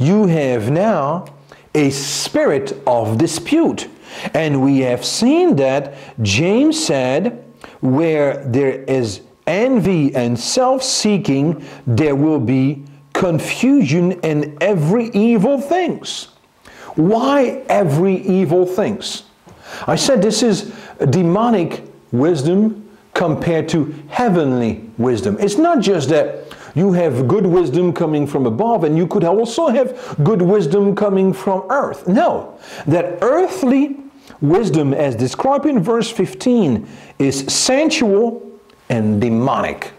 you have now a spirit of dispute. And we have seen that James said, where there is envy and self-seeking, there will be confusion and every evil things. Why every evil things? I said this is demonic wisdom compared to heavenly wisdom. It's not just that you have good wisdom coming from above and you could also have good wisdom coming from earth. No, that earthly wisdom as described in verse 15 is sensual and demonic.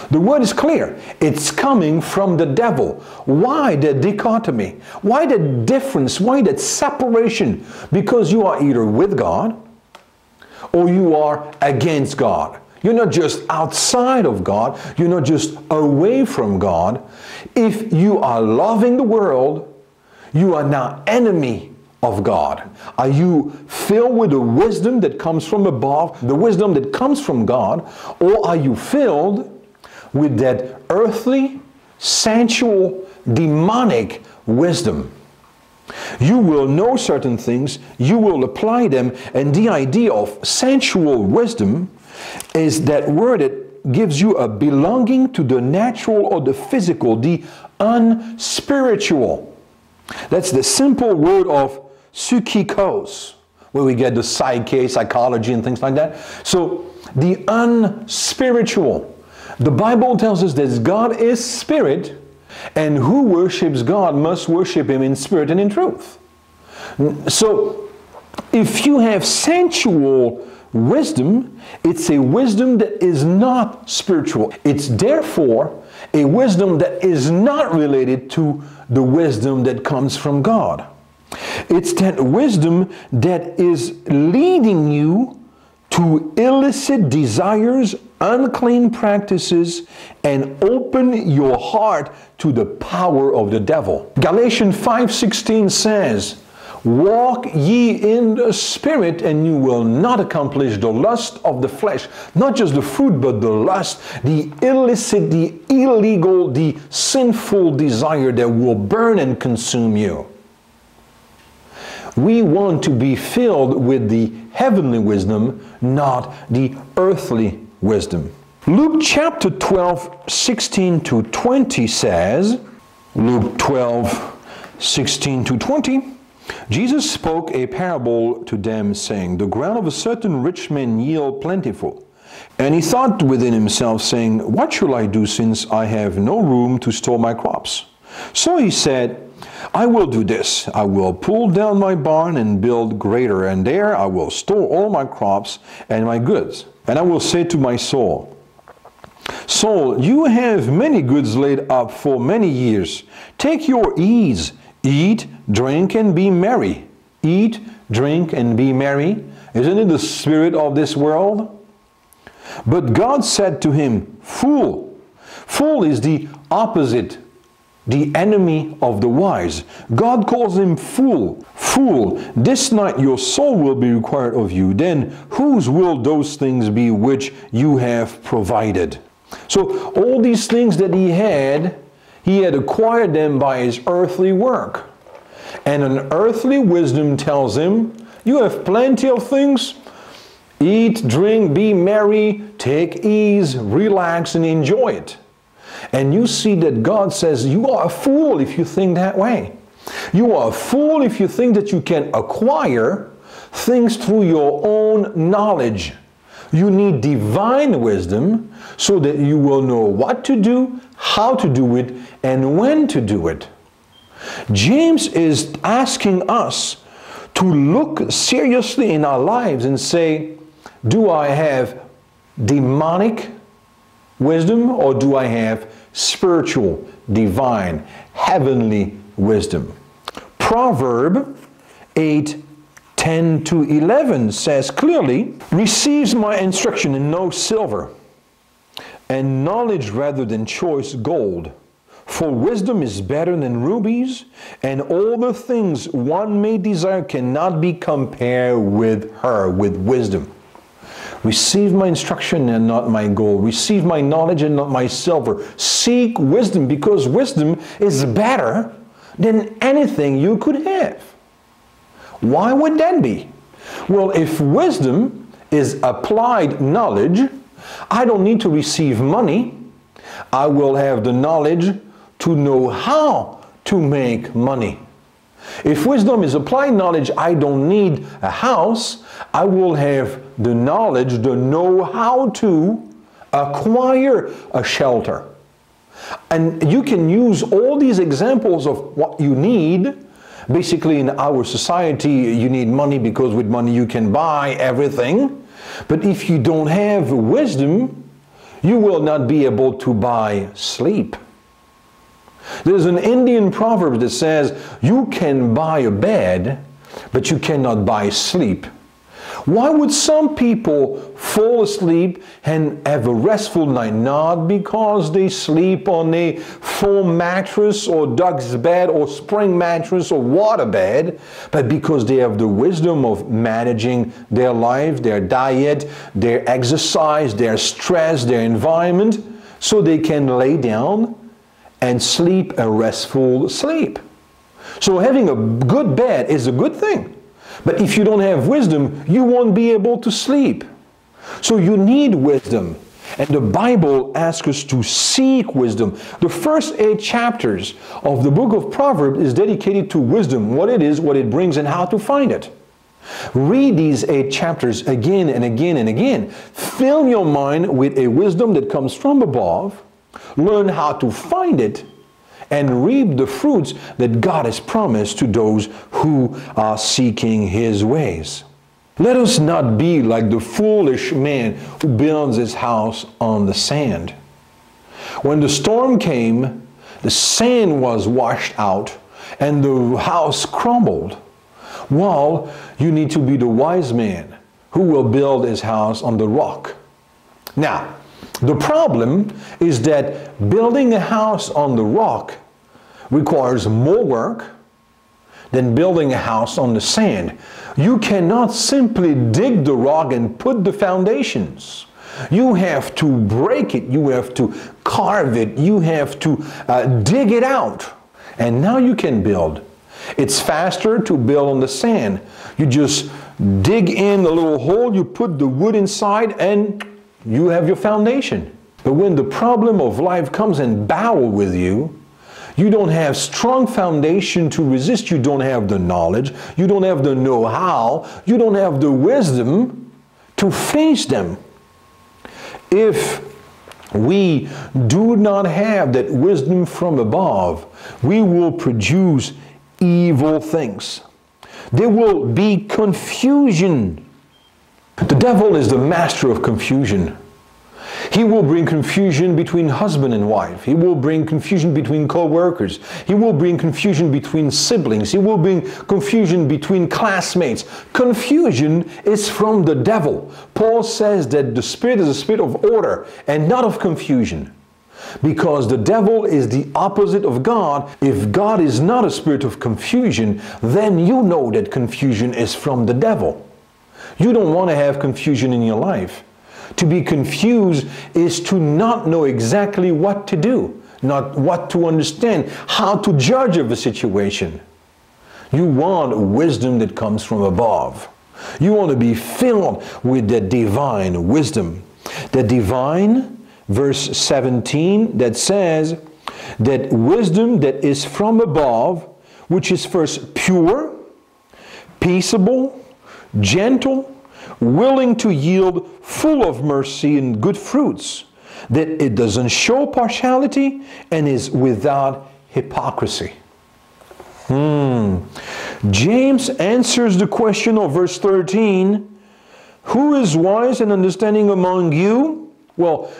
The word is clear. It's coming from the devil. Why the dichotomy? Why the difference? Why that separation? Because you are either with God or you are against God. You're not just outside of God. You're not just away from God. If you are loving the world, you are now enemy of God. Are you filled with the wisdom that comes from above, the wisdom that comes from God, or are you filled with that earthly, sensual, demonic wisdom? You will know certain things, you will apply them, and the idea of sensual wisdom is that word that gives you a belonging to the natural or the physical, the unspiritual. That's the simple word of psychikos, where we get the psyche, psychology and things like that. So the unspiritual. The Bible tells us that God is spirit, and who worships God must worship Him in spirit and in truth. So if you have sensual wisdom, it's a wisdom that is not spiritual. It's therefore a wisdom that is not related to the wisdom that comes from God. It's that wisdom that is leading you to illicit desires, unclean practices, and open your heart to the power of the devil. Galatians 5:16 says, walk ye in the Spirit, and you will not accomplish the lust of the flesh. Not just the fruit, but the lust, the illicit, the illegal, the sinful desire that will burn and consume you. We want to be filled with the heavenly wisdom, not the earthly wisdom. Luke chapter 12, 16 to 20 says, Luke 12, 16 to 20, Jesus spoke a parable to them, saying, the ground of a certain rich man yield plentiful. And he thought within himself, saying, what shall I do, since I have no room to store my crops? So he said, I will do this. I will pull down my barn and build greater, and there I will store all my crops and my goods. And I will say to my soul, soul, you have many goods laid up for many years. Take your ease. Eat, drink, and be merry. Eat, drink, and be merry. Isn't it the spirit of this world? But God said to him, fool. Fool is the opposite, the enemy of the wise. God calls him fool. Fool, this night your soul will be required of you. Then whose will those things be which you have provided? So all these things that he had acquired them by his earthly work. And an earthly wisdom tells him, you have plenty of things. Eat, drink, be merry, take ease, relax, and enjoy it. And you see that God says, you are a fool if you think that way. You are a fool if you think that you can acquire things through your own knowledge. You need divine wisdom so that you will know what to do, how to do it, and when to do it. James is asking us to look seriously in our lives and say, do I have demonic wisdom, or do I have spiritual, divine, heavenly wisdom? Proverb 8:10 to 11 says clearly, receives my instruction in no silver, and knowledge rather than choice gold. For wisdom is better than rubies, and all the things one may desire cannot be compared with her, with wisdom. Receive my instruction and not my gold. Receive my knowledge and not my silver. Seek wisdom, because wisdom is better than anything you could have. Why would that be? Well, if wisdom is applied knowledge, I don't need to receive money. I will have the knowledge to know how to make money. If wisdom is applied knowledge, I don't need a house. I will have the knowledge, the know-how to acquire a shelter. And you can use all these examples of what you need. Basically, in our society, you need money because with money you can buy everything. But if you don't have wisdom, you will not be able to buy sleep. There's an Indian proverb that says, you can buy a bed, but you cannot buy sleep. Why would some people fall asleep and have a restful night? Not because they sleep on a foam mattress or duck's bed or spring mattress or water bed, but because they have the wisdom of managing their life, their diet, their exercise, their stress, their environment, so they can lay down and sleep a restful sleep. So having a good bed is a good thing. But if you don't have wisdom, you won't be able to sleep. So you need wisdom. And the Bible asks us to seek wisdom. The first 8 chapters of the book of Proverbs is dedicated to wisdom, what it is, what it brings, and how to find it. Read these 8 chapters again and again and again. Fill your mind with a wisdom that comes from above. Learn how to find it, and reap the fruits that God has promised to those who are seeking His ways. Let us not be like the foolish man who builds his house on the sand. When the storm came, the sand was washed out and the house crumbled. Well, you need to be the wise man who will build his house on the rock. Now, the problem is that building a house on the rock requires more work than building a house on the sand. You cannot simply dig the rock and put the foundations. You have to break it, you have to carve it, you have to dig it out. And now you can build. It's faster to build on the sand. You just dig in a little hole, you put the wood inside, and you have your foundation. But when the problem of life comes and battle with you, you don't have strong foundation to resist. You don't have the knowledge. You don't have the know-how. You don't have the wisdom to face them. If we do not have that wisdom from above, we will produce evil things. There will be confusion. The devil is the master of confusion. He will bring confusion between husband and wife. He will bring confusion between co-workers. He will bring confusion between siblings. He will bring confusion between classmates. Confusion is from the devil. Paul says that the Spirit is a spirit of order and not of confusion. Because the devil is the opposite of God. If God is not a spirit of confusion, then you know that confusion is from the devil. You don't want to have confusion in your life. To be confused is to not know exactly what to do, not what to understand, how to judge of a situation. You want wisdom that comes from above. You want to be filled with the divine wisdom. The divine, verse 17, that says that wisdom that is from above, which is first pure, peaceable, gentle, willing to yield, full of mercy and good fruits, that it doesn't show partiality and is without hypocrisy. James answers the question of verse 13, who is wise and understanding among you? Well,